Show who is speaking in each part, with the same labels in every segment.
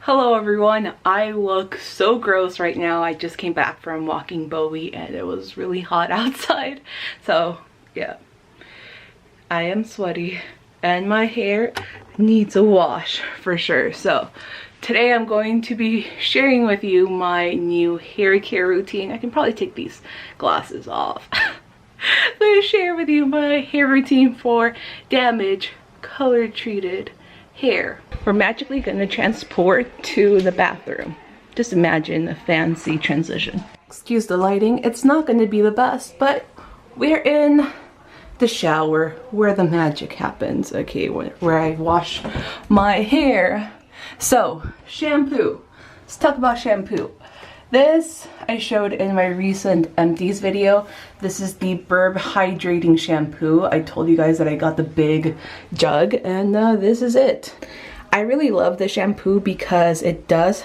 Speaker 1: Hello everyone, I look so gross right now. I just came back from walking Bowie and it was really hot outside. So yeah, I am sweaty and my hair needs a wash for sure. So today I'm going to be sharing with you my new hair care routine. I can probably take these glasses off. I'm going to share with you my hair routine for damaged, color treated hair. We're magically going to transport to the bathroom. Just imagine a fancy transition. Excuse the lighting, it's not going to be the best, but we're in the shower where the magic happens. Okay, where I wash my hair. So, shampoo. Let's talk about shampoo. This I showed in my recent empties video. This is the VERB Hydrating Shampoo. I told you guys that I got the big jug and this is it. I really love the shampoo because it does,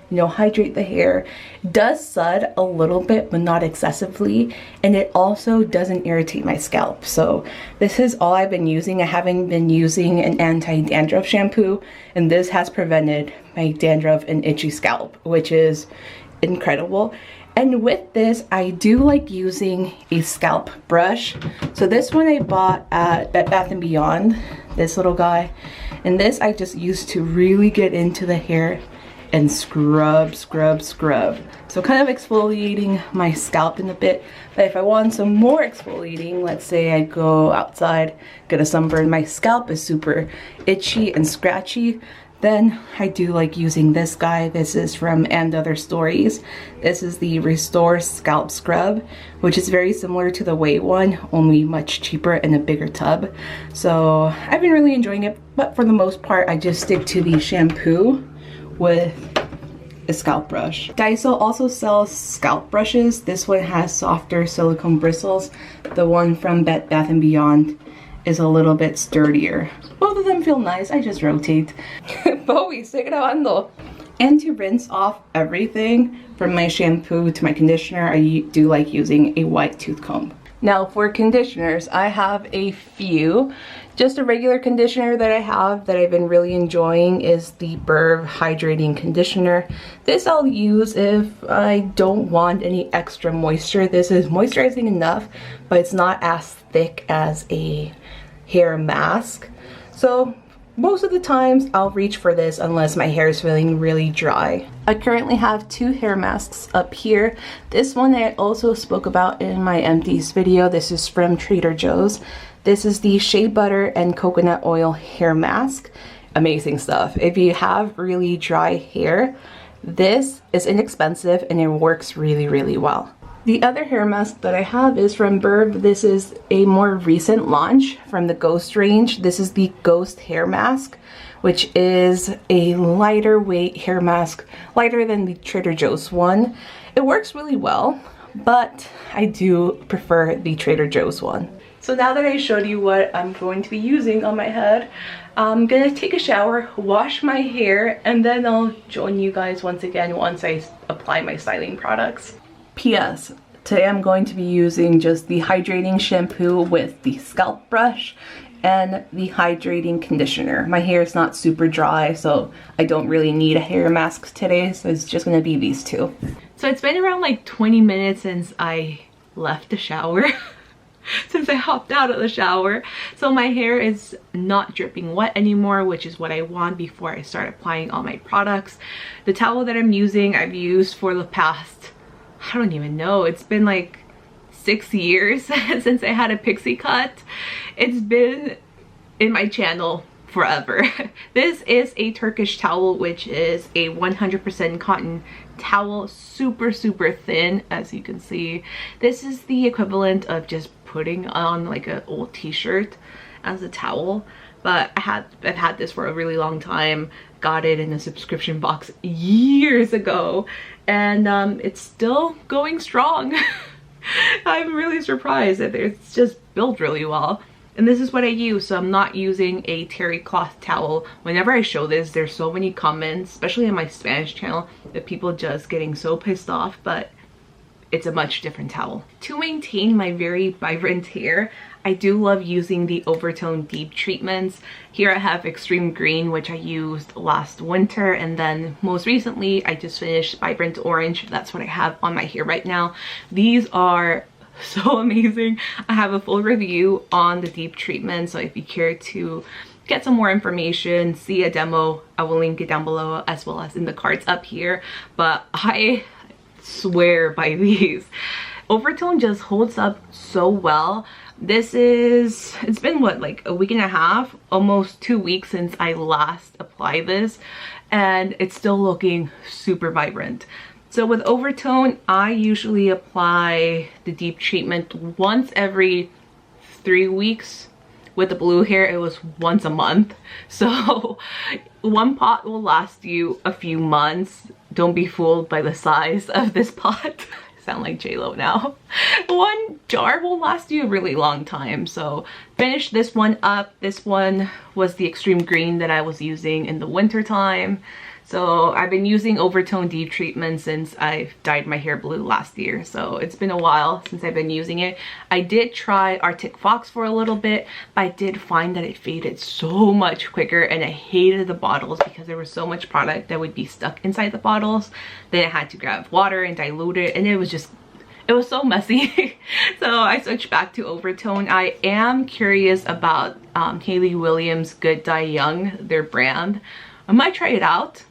Speaker 1: you know, hydrate the hair. It does sud a little bit but not excessively, and it also doesn't irritate my scalp. So this is all I've been using. I haven't been using an anti-dandruff shampoo, and this has prevented my dandruff and itchy scalp, which is incredible. And with this, I do like using a scalp brush. So this one I bought at Bed Bath & Beyond, this little guy. And this I just use to really get into the hair and scrub, scrub, scrub. So kind of exfoliating my scalp in a bit. But if I want some more exfoliating, let's say I go outside, get a sunburn, my scalp is super itchy and scratchy, then I do like using this guy. This is from And Other Stories. This is the Restore Scalp Scrub, which is very similar to the Way one, only much cheaper in a bigger tub. So I've been really enjoying it, but for the most part, I just stick to the shampoo with a scalp brush. Daiso also sells scalp brushes. This one has softer silicone bristles. The one from Bed Bath & Beyond is a little bit sturdier. Both of them feel nice. I just rotate. Bowie, sigue grabando. And to rinse off everything from my shampoo to my conditioner, I do like using a white tooth comb. Now for conditioners, I have a few. Just a regular conditioner that I have that I've been really enjoying is the VERB Hydrating Conditioner. This I'll use if I don't want any extra moisture. This is moisturizing enough, but it's not as thick as a hair mask. So most of the times I'll reach for this unless my hair is feeling really dry. I currently have two hair masks up here. This one I also spoke about in my empties video. This is from Trader Joe's. This is the Shea Butter and Coconut Oil Hair Mask. Amazing stuff. If you have really dry hair, this is inexpensive and it works really, really well. The other hair mask that I have is from VERB. This is a more recent launch from the Ghost range. This is the Ghost Hair Mask, which is a lighter weight hair mask, lighter than the Trader Joe's one. It works really well, but I do prefer the Trader Joe's one. So now that I showed you what I'm going to be using on my head, I'm gonna take a shower, wash my hair, and then I'll join you guys once again once I apply my styling products. P.S. Today I'm going to be using just the hydrating shampoo with the scalp brush and the hydrating conditioner. My hair is not super dry, so I don't really need a hair mask today, so it's just gonna be these two. So it's been around like 20 minutes since I left the shower. Since I hopped out of the shower. So my hair is not dripping wet anymore, which is what I want before I start applying all my products. The towel that I'm using, I've used for the past, I don't even know, it's been like 6 years since I had a pixie cut. It's been in my channel forever. This is a Turkish towel, which is a 100% cotton towel, super thin, as you can see. This is the equivalent of just putting on like an old t-shirt as a towel, but I've had this for a really long time. Got it in a subscription box years ago, and it's still going strong. I'm really surprised that it's just built really well. And this is what I use, so I'm not using a terry cloth towel. Whenever I show this, there's so many comments, especially on my Spanish channel, that people just getting so pissed off, but it's a much different towel. To maintain my very vibrant hair, I do love using the Overtone deep treatments. Here I have Extreme Green, which I used last winter, and then most recently I just finished Vibrant Orange. That's what I have on my hair right now. These are so amazing. I have a full review on the deep treatment, so if you care to get some more information, see a demo, I will link it down below as well as in the cards up here. But I swear by these. Overtone just holds up so well. It's been what, like a week and a half, almost 2 weeks since I last applied this, and it's still looking super vibrant. So with Overtone, I usually apply the deep treatment once every 3 weeks. With the blue hair, it was once a month. So one pot will last you a few months. Don't be fooled by the size of this pot. Sound like J-Lo now. One jar will last you a really long time. So finish this one up. This one was the Extreme Green that I was using in the winter time. So I've been using Overtone deep treatment since I dyed my hair blue last year. So it's been a while since I've been using it. I did try Arctic Fox for a little bit, but I did find that it faded so much quicker, and I hated the bottles because there was so much product that would be stuck inside the bottles. Then I had to grab water and dilute it, and it was so messy. So I switched back to Overtone. I am curious about Hayley Williams Good Dye Young, their brand. I might try it out.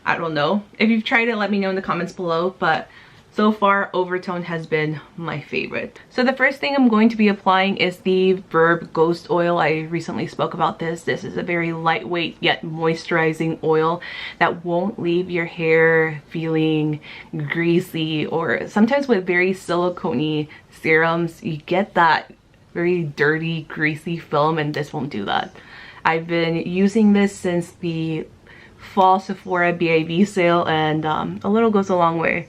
Speaker 1: I don't know. If you've tried it, let me know in the comments below, but so far Overtone has been my favorite. So the first thing I'm going to be applying is the VERB Ghost Oil. I recently spoke about this. This is a very lightweight yet moisturizing oil that won't leave your hair feeling greasy, or sometimes with very silicone-y serums you get that very dirty, greasy film, and this won't do that. I've been using this since the fall Sephora BIB sale, and a little goes a long way.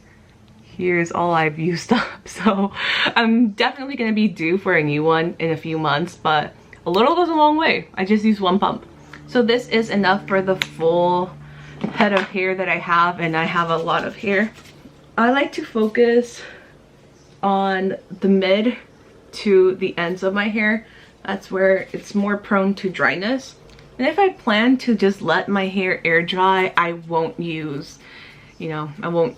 Speaker 1: Here's all I've used up. So I'm definitely gonna be due for a new one in a few months, but a little goes a long way. I just used one pump. So this is enough for the full head of hair that I have, and I have a lot of hair. I like to focus on the mid to the ends of my hair. That's where it's more prone to dryness. And if I plan to just let my hair air dry, I won't use, I won't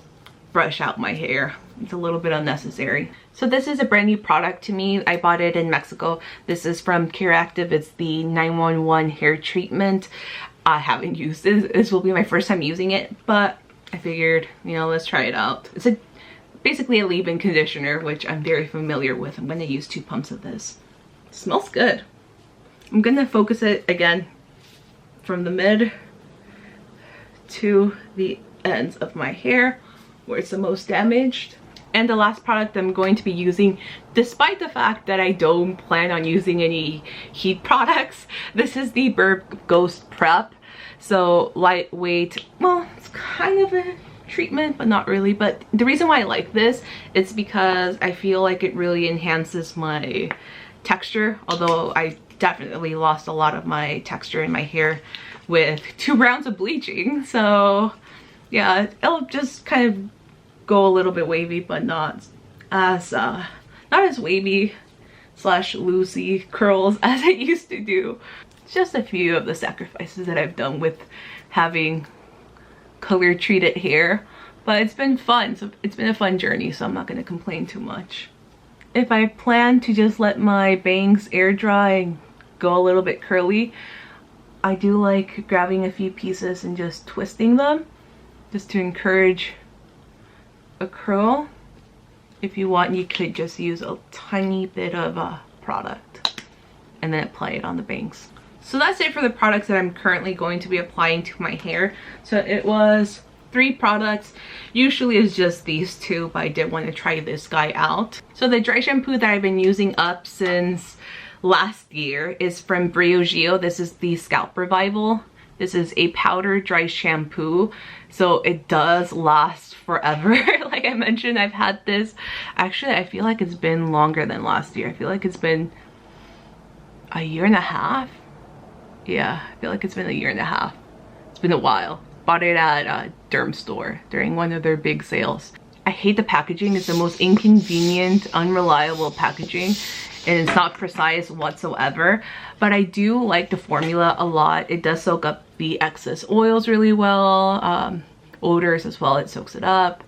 Speaker 1: brush out my hair. It's a little bit unnecessary. So this is a brand new product to me. I bought it in Mexico. This is from Keractive. It's the 911 hair treatment. I haven't used it. This will be my first time using it, but I figured, let's try it out. It's basically a leave-in conditioner, which I'm very familiar with. I'm gonna use 2 pumps of this. It smells good. I'm gonna focus it again from the mid to the ends of my hair where it's the most damaged. And the last product I'm going to be using, despite the fact that I don't plan on using any heat products, this is the VERB Ghost Prep. So lightweight, well, it's kind of a treatment, but not really. But the reason why I like this is because I feel like it really enhances my texture, although I definitely lost a lot of my texture in my hair with 2 rounds of bleaching. So yeah, it'll just kind of go a little bit wavy, but not as wavy / loosey curls as it used to do. It's just a few of the sacrifices that I've done with having color treated hair, but it's been fun. So it's been a fun journey, so I'm not going to complain too much. If I plan to just let my bangs air dry and go a little bit curly, I do like grabbing a few pieces and just twisting them just to encourage a curl. If you want, you could just use a tiny bit of product and then apply it on the bangs. So that's it for the products that I'm currently going to be applying to my hair. So it was 3 products. Usually it's just these 2, but I did want to try this guy out. So the dry shampoo that I've been using up since last year is from Briogeo. This is the Scalp Revival. This is a powder dry shampoo, so it does last forever. Like I mentioned, I've had this, actually I feel like it's been longer than last year. I feel like it's been a year and a half. Yeah, I feel like it's been a year and a half. It's been a while. Bought it at a derm store during one of their big sales. I hate the packaging. It's the most inconvenient, unreliable packaging. and it's not precise whatsoever, but I do like the formula a lot. It does soak up the excess oils really well, odors as well. It soaks it up.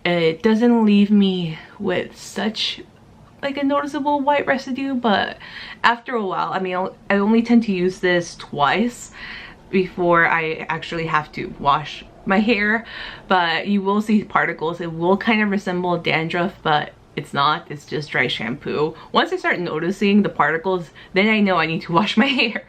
Speaker 1: It doesn't leave me with such like a noticeable white residue, but after a while, I mean, I only tend to use this twice before I actually have to wash my hair, but you will see particles. It will kind of resemble dandruff, but it's not. It's just dry shampoo. Once I start noticing the particles, then I know I need to wash my hair.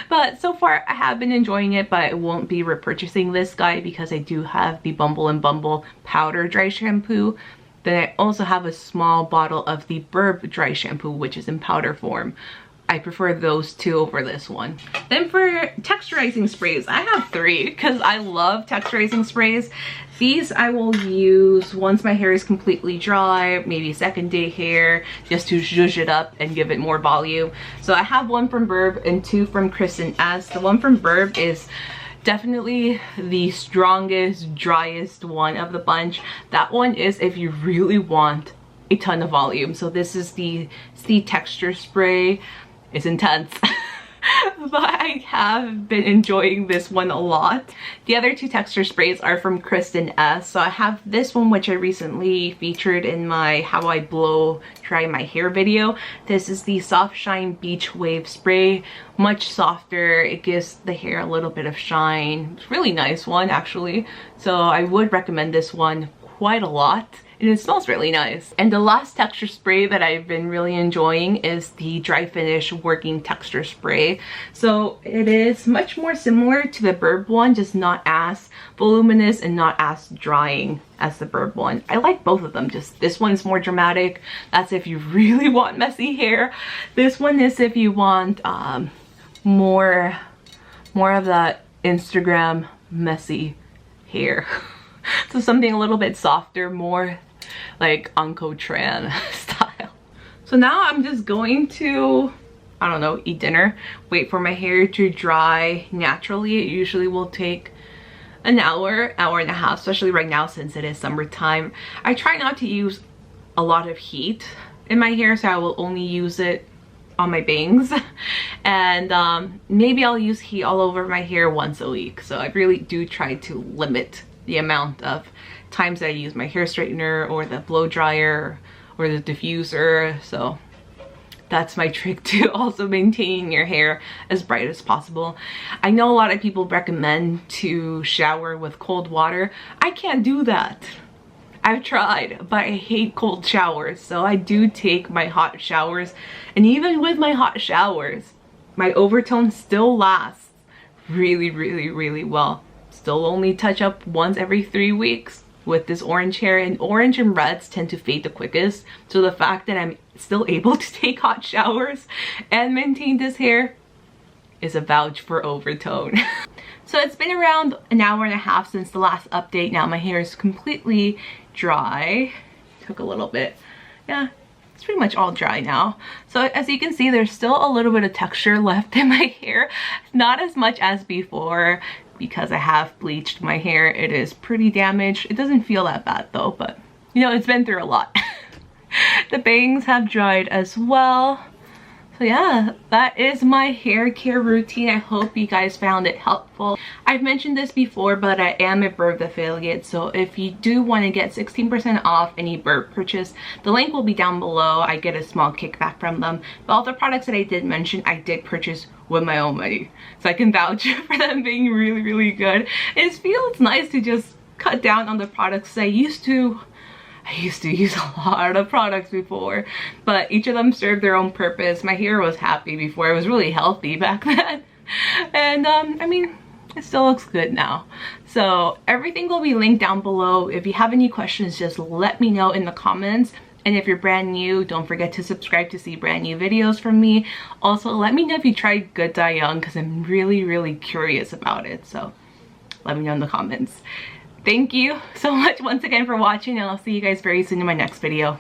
Speaker 1: But so far I have been enjoying it, but I won't be repurchasing this guy because I do have the Bumble and Bumble powder dry shampoo. Then I also have a small bottle of the VERB dry shampoo, which is in powder form. I prefer those two over this one. Then for texturizing sprays, I have 3 because I love texturizing sprays. These I will use once my hair is completely dry, maybe second day hair, just to zhuzh it up and give it more volume. So I have 1 from VERB and 2 from Kristen, as the one from VERB is definitely the strongest, driest one of the bunch. That one is if you really want a ton of volume. So this is the texture spray. It's intense. But I have been enjoying this one a lot. The other 2 texture sprays are from Kristen S. So I have this one, which I recently featured in my how I blow dry my hair video. This is the Soft Shine Beach Wave Spray. Much softer. It gives the hair a little bit of shine. It's a really nice one actually. So I would recommend this one quite a lot. And it smells really nice. And the last texture spray that I've been really enjoying is the Dry Finish Working Texture Spray. So it is much more similar to the VERB one, just not as voluminous and not as drying as the VERB one. I like both of them, just this one's more dramatic. That's if you really want messy hair. This one is if you want more of that Instagram messy hair. So something a little bit softer, more like Uncle Tran style. So now I'm just going to, I don't know, eat dinner, wait for my hair to dry naturally. It usually will take an hour, hour and a half, especially right now since it is summertime. I try not to use a lot of heat in my hair, so I will only use it on my bangs, and maybe I'll use heat all over my hair once a week. So I really do try to limit the amount of times that I use my hair straightener or the blow dryer or the diffuser. So that's my trick to also maintaining your hair as bright as possible. I know a lot of people recommend to shower with cold water. I can't do that. I've tried, but I hate cold showers. So I do take my hot showers, and even with my hot showers, my overtone still lasts really, really, really well. Still only touch up once every 3 weeks with this orange hair, and orange and reds tend to fade the quickest. So the fact that I'm still able to take hot showers and maintain this hair is a vouch for Overtone. So it's been around an hour and a half since the last update. Now my hair is completely dry. Took a little bit. Yeah, it's pretty much all dry now. So as you can see, there's still a little bit of texture left in my hair. Not as much as before, because I have bleached my hair. It is pretty damaged. It doesn't feel that bad though, but you know, it's been through a lot. The bangs have dried as well. So yeah, that is my hair care routine. I hope you guys found it helpful. I've mentioned this before, but I am a VERB affiliate, so if you do want to get 16% off any VERB purchase, the link will be down below. I get a small kickback from them. But all the products that I did mention, I did purchase with my own money, so I can vouch for them being really, really good. It feels nice to just cut down on the products. I used to use a lot of products before, but each of them served their own purpose. My hair was happy before. It was really healthy back then. And I mean, it still looks good now. So everything will be linked down below. If you have any questions, just let me know in the comments. And if you're brand new, don't forget to subscribe to see brand new videos from me. Also, let me know if you tried Good Die Young, because I'm really, really curious about it. So let me know in the comments. Thank you so much once again for watching, and I'll see you guys very soon in my next video.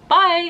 Speaker 1: Bye!